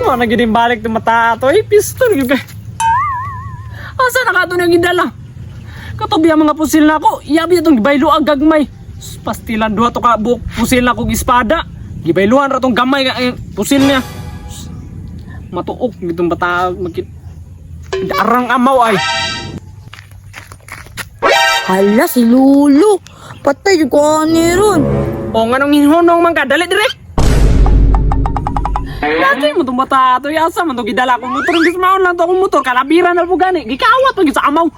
So, naging balik ng mata ato. Pistol yun kay. Asa na ka ito niyang gidala? Katabi ang mga pusil na ako. Iyabi itong gibaylo ang gagmay. Pastilan doha to ka buok pusil na kong espada. Gibayluhan ra tong gamay pusil niya. Matuok gitong bata magkit. Darang amaw ay. Hala si Lulu. Patay ko ani ron. O nga nung hinhonong man ka, dali dire. Lagi mo itong bata ito, yasa man ito gidala akong motor, hindi sumaon lang ito akong motor, kalabiran na po gani, gikawat mo sa amaw.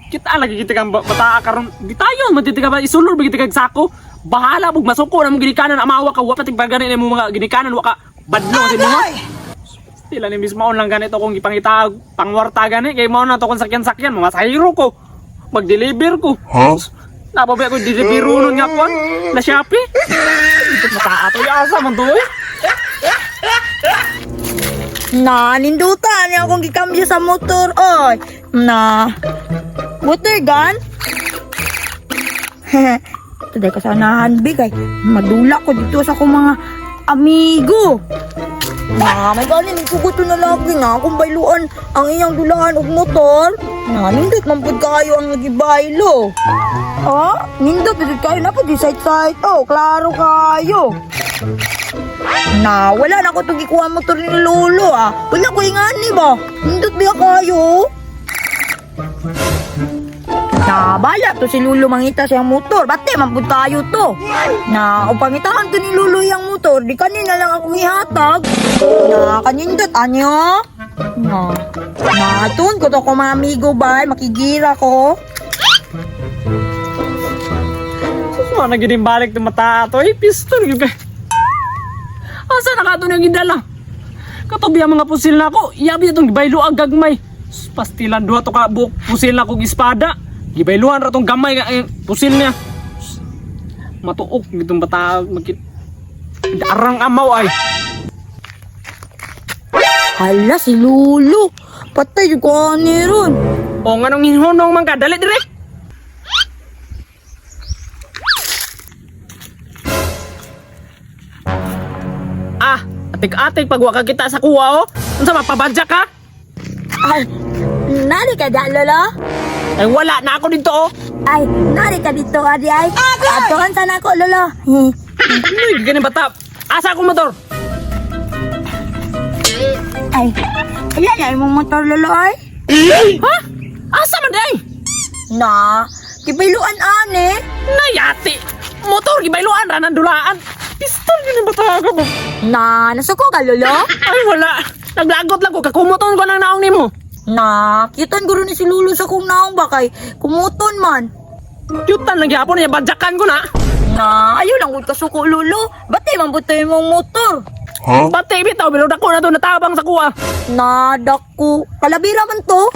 Kita lagi kita kang bata karon, di tayo, magtitika ba, isulor ba kita kang sako, bahala mo, masuko na mo ginikanan, amawa ka, wapating pagganin mo mga ginikanan, waka, badlo kasi mo. Sila ni mismo lang ganito kung ipangita, pangwarta gani, kaya mo na ito kung sakyan-sakyan, mga sahiro ko, mag-deliver ko. Napabi ako deliver nun nga po, na Shopee. Ito bata ito, yasa man ito eh. Nindutan niya akong gikambyo sa motor. Oy, motor gun? Tuday ka sana hanbig ay madula ko dito sa akong mga amigo. May galing isugot na lagi nga kung bayluan ang iyang dulaan og motor. Nindot man pud kayo ang nagibaylo. Nindot pud kayo na pud side-side. Klaro kayo. Wala na ko itong ikuha motor ni Lolo Wala ko ingani ba? Hindot biya kayo. Bala to si Lolo mangita siyang motor. Bate mampud tayo to. Upangitahan to ni Lolo yung motor. Di kanina lang akong ihatag. Kanindot anyo. Tun ko to ko mga amigo ba? Makigira ko. So, naging balik ng mata ito. Pistol yun kay. Asa na ka ito niyang gidala? Katabi ang mga pusil na ako. Iyabi itong gibaylo ang gagmay. Pastilan doha to ka buok pusil na kong espada. Gibayluhan ra tong gamay pusil niya. Matuok gitong bata magkit. Darang amaw ay. Hala si Lulu. Patay ko ani ron. O nga nung hinhonong man ka, dali dire. Atik-atik pag waka kita sa kuha unsa mapabadya ka? Ay, nari ka da, Lolo? Ay wala na ako dito Ay, nari ka dito, adi ay. Atuhan sana ako, Lolo. Ay, ganyan bata. Asa akong motor? Ay, ayan ay mong motor, Lolo ay. Ha? Asa man day? Kibayluan ane. Nayati. Motor gibayluan ra nandulaan. Pistol yun yung bata ka mo. Nasuko ka, Lolo? Ay wala. Naglagot lang ko. Kakumuton ko ng naong ni mo. Kitan guro ni si Lulu sa kong naong ba kay kumuton man. Cutan lang yapon niya. Badyakan ko na. Ayaw lang gud kasuko, Lolo. Batay man butay mong motor. Bate bitaw. Bilod ako na to natabang sa kuha. Dako. Kalabira man to.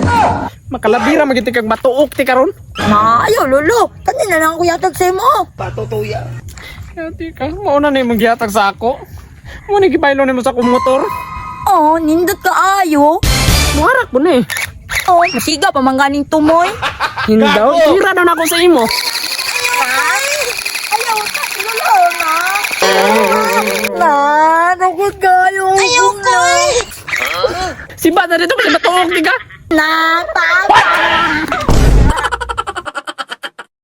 Makalabira magiti kag matuok ti karon. Ayaw, Lolo. Kanina lang ako yatag sa mo. Patutuya. Yati ka. Mauna na yung magyatag sa ako. Muna gibaylo ni mo sa kong motor. Nindot ka ayo. Muharak mo na eh. Masiga pa mangganing tumoy. Hindaw. Tira na ako sa imo. Ayaw ka, Lolo Nagod kayo. Ayaw ka. Si Bata dito pala matuok di ka. Tama.